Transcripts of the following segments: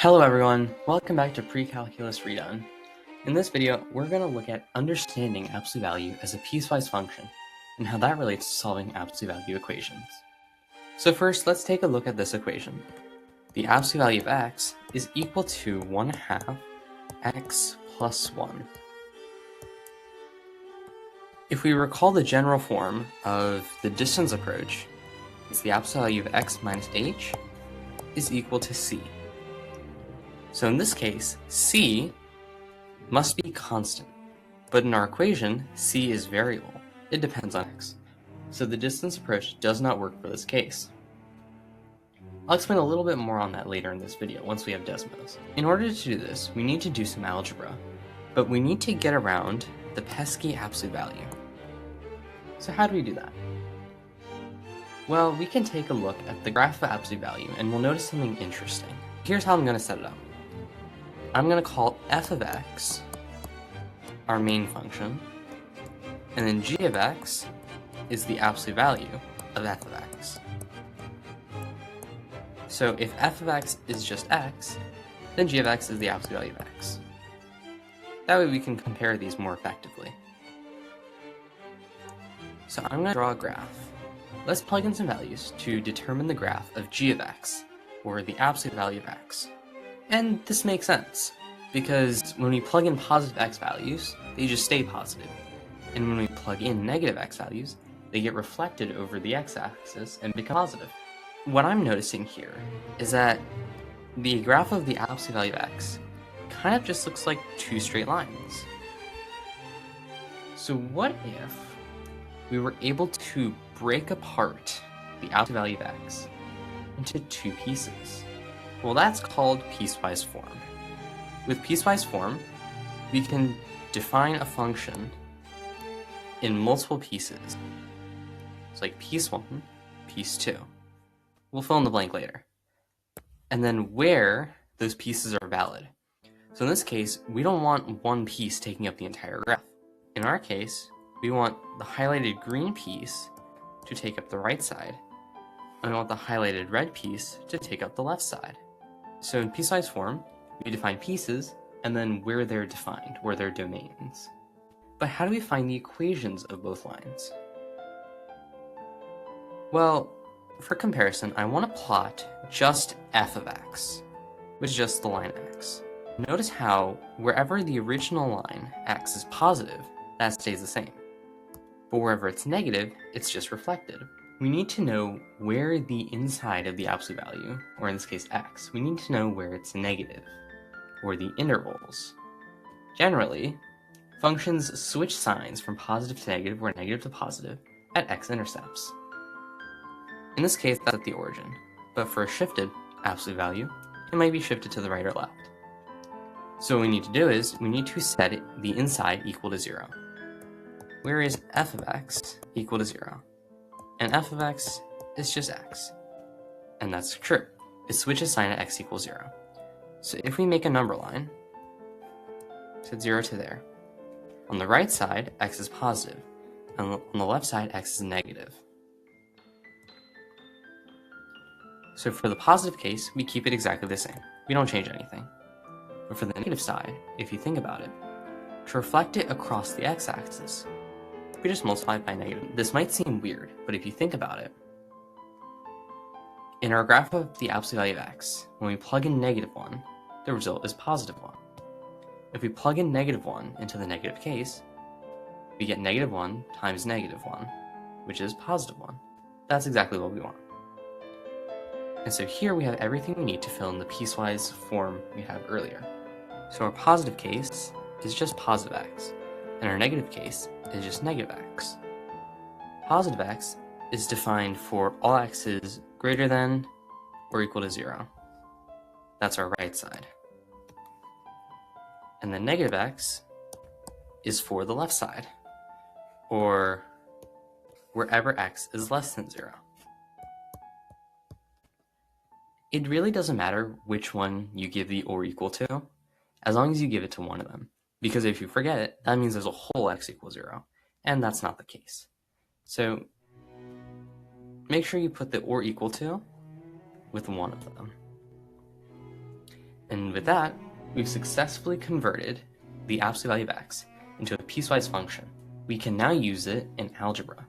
Hello everyone, welcome back to PreCalculus Redone. In this video, we're going to look at understanding absolute value as a piecewise function and how that relates to solving absolute value equations. So first, let's take a look at this equation. The absolute value of x is equal to 1/2 x plus 1. If we recall the general form of the distance approach, it's the absolute value of x minus h is equal to c. So in this case, c must be constant, but in our equation, c is variable. It depends on x. So the distance approach does not work for this case. I'll explain a little bit more on that later in this video once we have Desmos. In order to do this, we need to do some algebra, but we need to get around the pesky absolute value. So how do we do that? Well, we can take a look at the graph of absolute value and we'll notice something interesting. Here's how I'm going to set it up. I'm going to call f of x our main function, and then g of x is the absolute value of f of x. So if f of x is just x, then g of x is the absolute value of x. That way we can compare these more effectively. So I'm going to draw a graph. Let's plug in some values to determine the graph of g of x, or the absolute value of x. And this makes sense, because when we plug in positive x values, they just stay positive. And when we plug in negative x values, they get reflected over the x-axis and become positive. What I'm noticing here is that the graph of the absolute value of x kind of just looks like two straight lines. So what if we were able to break apart the absolute value of x into two pieces? Well, that's called piecewise form. With piecewise form, we can define a function in multiple pieces. It's like piece 1, piece 2. We'll fill in the blank later. And then where those pieces are valid. So in this case, we don't want one piece taking up the entire graph. In our case, we want the highlighted green piece to take up the right side, and we want the highlighted red piece to take up the left side. So in piecewise form, we define pieces and then where they're defined, where they're domains. But how do we find the equations of both lines? Well, for comparison, I want to plot just f of x, which is just the line x. Notice how wherever the original line x is positive, that stays the same. But wherever it's negative, it's just reflected. We need to know where the inside of the absolute value, or in this case x, we need to know where it's negative, or the intervals. Generally, functions switch signs from positive to negative or negative to positive at x-intercepts. In this case, that's at the origin, but for a shifted absolute value, it might be shifted to the right or left. So what we need to do is, we need to set the inside equal to 0. Where is f of x equal to 0? And f of x is just x. And that's true. It switches sign at x equals 0. So if we make a number line, set 0 to there. On the right side, x is positive. And on the left side, x is negative. So for the positive case, we keep it exactly the same. We don't change anything. But for the negative side, if you think about it, to reflect it across the x-axis, we just multiply it by negative. This might seem weird, but if you think about it, in our graph of the absolute value of x, when we plug in -1, the result is +1. If we plug in -1 into the negative case, we get -1 times -1, which is +1. That's exactly what we want. And so here we have everything we need to fill in the piecewise form we had earlier. So our positive case is just positive x, and our negative case is just negative x. Positive x is defined for all x's greater than or equal to 0. That's our right side. And then negative x is for the left side, or wherever x is less than 0. It really doesn't matter which one you give the or equal to, as long as you give it to one of them. Because if you forget it, that means there's a whole x equals 0, and that's not the case. So make sure you put the or equal to with one of them. And with that, we've successfully converted the absolute value of x into a piecewise function. We can now use it in algebra.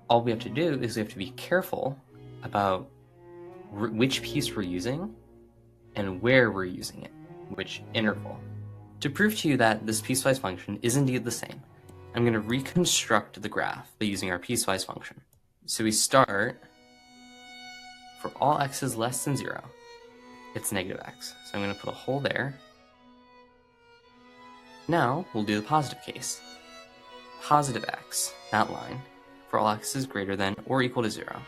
All we have to do is we have to be careful about which piece we're using and where we're using it, which interval. To prove to you that this piecewise function is indeed the same, I'm going to reconstruct the graph by using our piecewise function. So we start, for all x's less than 0, it's negative x. So I'm going to put a hole there. Now we'll do the positive case. Positive x, that line, for all x is greater than or equal to 0.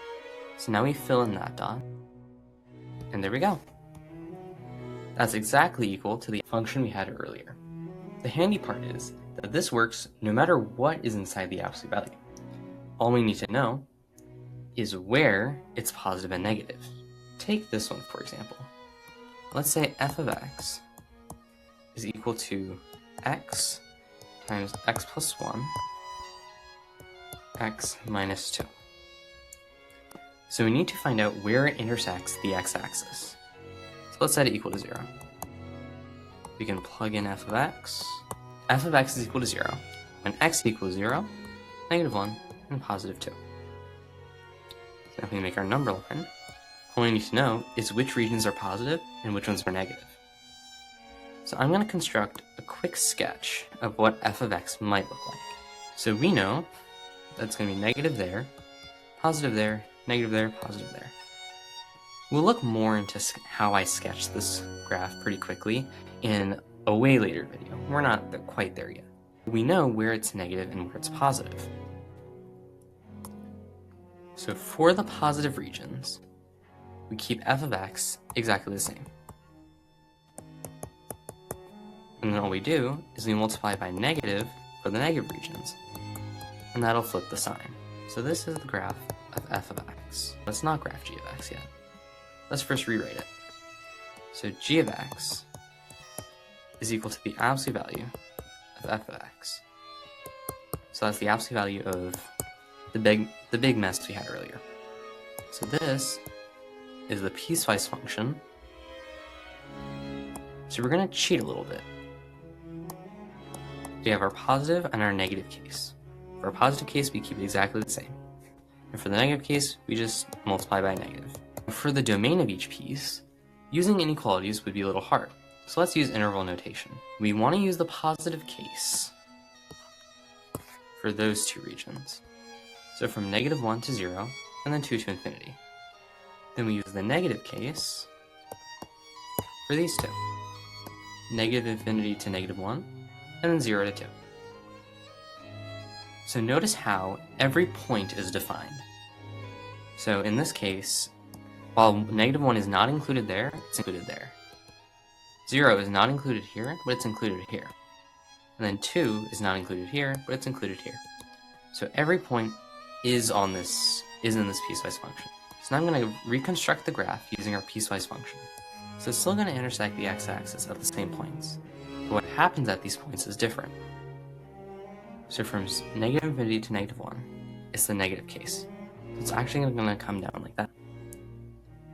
So now we fill in that dot, and there we go. That's exactly equal to the function we had earlier. The handy part is that this works no matter what is inside the absolute value. All we need to know is where it's positive and negative. Take this one, for example. Let's say f of x is equal to x times x plus 1, x minus 2. So we need to find out where it intersects the x-axis. So let's set it equal to 0. We can plug in f of x. F of x is equal to 0 when x equals 0, negative 1, and positive 2. So if we make our number line, all we need to know is which regions are positive and which ones are negative. So I'm going to construct a quick sketch of what f of x might look like. So we know that's going to be negative there, positive there, negative there, positive there. We'll look more into how I sketch this graph pretty quickly in a way later video. We're not quite there yet. We know where it's negative and where it's positive. So for the positive regions, we keep f of x exactly the same. And then all we do is we multiply by negative for the negative regions, and that'll flip the sign. So this is the graph of f of x. Let's not graph g of x yet. Let's first rewrite it. So g of x is equal to the absolute value of f of x. So that's the absolute value of the big mess we had earlier. So this is the piecewise function. So we're going to cheat a little bit. We have our positive and our negative case. For our positive case, we keep it exactly the same. And for the negative case, we just multiply by negative. For the domain of each piece, using inequalities would be a little hard. So let's use interval notation. We want to use the positive case for those two regions. So from negative 1 to 0, and then 2 to infinity. Then we use the negative case for these two. Negative infinity to negative 1, and then 0 to 2. So notice how every point is defined. So in this case, while negative 1 is not included there, it's included there. 0 is not included here, but it's included here. And then 2 is not included here, but it's included here. So every point is in this piecewise function. So now I'm going to reconstruct the graph using our piecewise function. So it's still going to intersect the x-axis at the same points. But what happens at these points is different. So from negative infinity to negative 1, it's the negative case. So it's actually going to come down like that.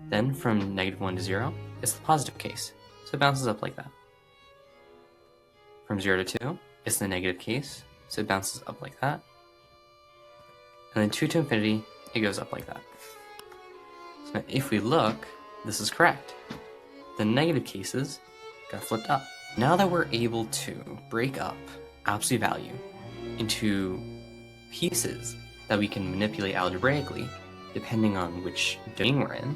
Then from negative 1 to 0, it's the positive case. So it bounces up like that. From 0 to 2, it's the negative case. So it bounces up like that. And then 2 to infinity, it goes up like that. So now if we look, this is correct. The negative cases got flipped up. Now that we're able to break up absolute value into pieces that we can manipulate algebraically, depending on which domain we're in,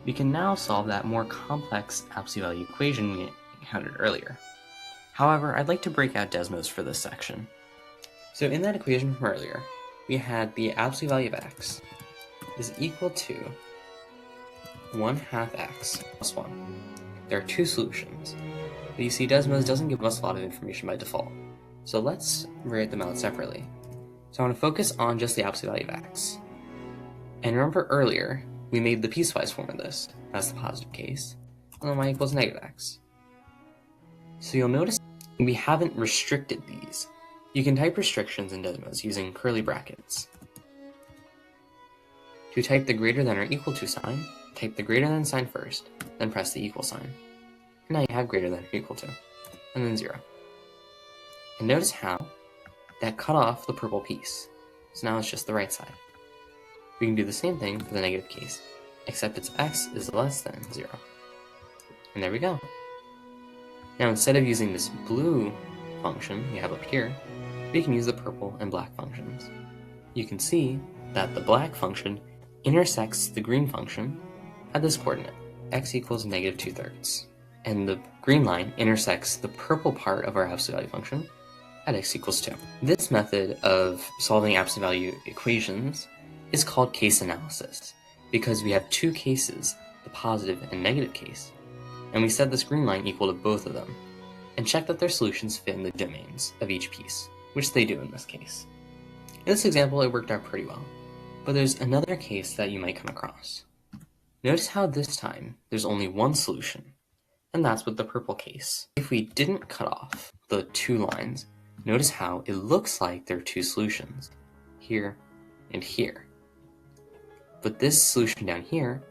we can now solve that more complex absolute value equation we encountered earlier. However, I'd like to break out Desmos for this section. So in that equation from earlier, we had the absolute value of x is equal to 1/2 x plus 1. There are two solutions, but you see Desmos doesn't give us a lot of information by default. So let's write them out separately. So I want to focus on just the absolute value of x. And remember earlier, we made the piecewise form of this. That's the positive case. And then y equals negative x. So you'll notice we haven't restricted these. You can type restrictions in Desmos using curly brackets. To type the greater than or equal to sign, type the greater than sign first, then press the equal sign. And now you have greater than or equal to, and then 0. And notice how that cut off the purple piece. So now it's just the right side. We can do the same thing for the negative case, except its x is less than 0. And there we go. Now instead of using this blue function we have up here, we can use the purple and black functions. You can see that the black function intersects the green function at this coordinate, x equals negative 2/3. And the green line intersects the purple part of our absolute value function at x equals 2. This method of solving absolute value equations is called case analysis, because we have two cases, the positive and negative case, and we set this green line equal to both of them, and check that their solutions fit in the domains of each piece, which they do in this case. In this example, it worked out pretty well, but there's another case that you might come across. Notice how this time there's only one solution, and that's with the purple case. If we didn't cut off the two lines, notice how it looks like there are two solutions, here and here. But this solution down here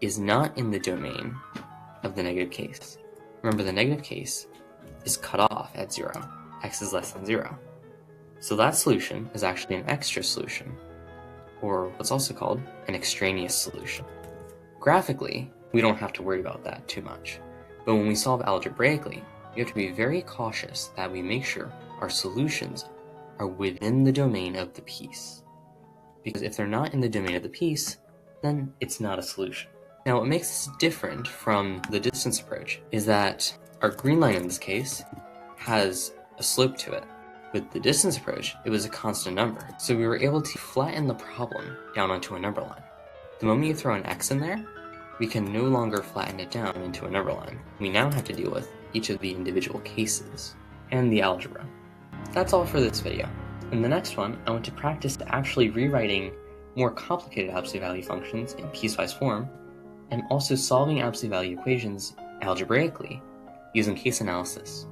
is not in the domain of the negative case. Remember, the negative case is cut off at 0, x is less than 0. So that solution is actually an extra solution, or what's also called an extraneous solution. Graphically, we don't have to worry about that too much, but when we solve algebraically, we have to be very cautious that we make sure our solutions are within the domain of the piece. Because if they're not in the domain of the piece, then it's not a solution. Now, what makes this different from the distance approach is that our green line in this case has a slope to it. With the distance approach, it was a constant number, so we were able to flatten the problem down onto a number line. The moment you throw an x in there, we can no longer flatten it down into a number line. We now have to deal with each of the individual cases and the algebra. That's all for this video. In the next one, I want to practice actually rewriting more complicated absolute value functions in piecewise form, and also solving absolute value equations algebraically using case analysis.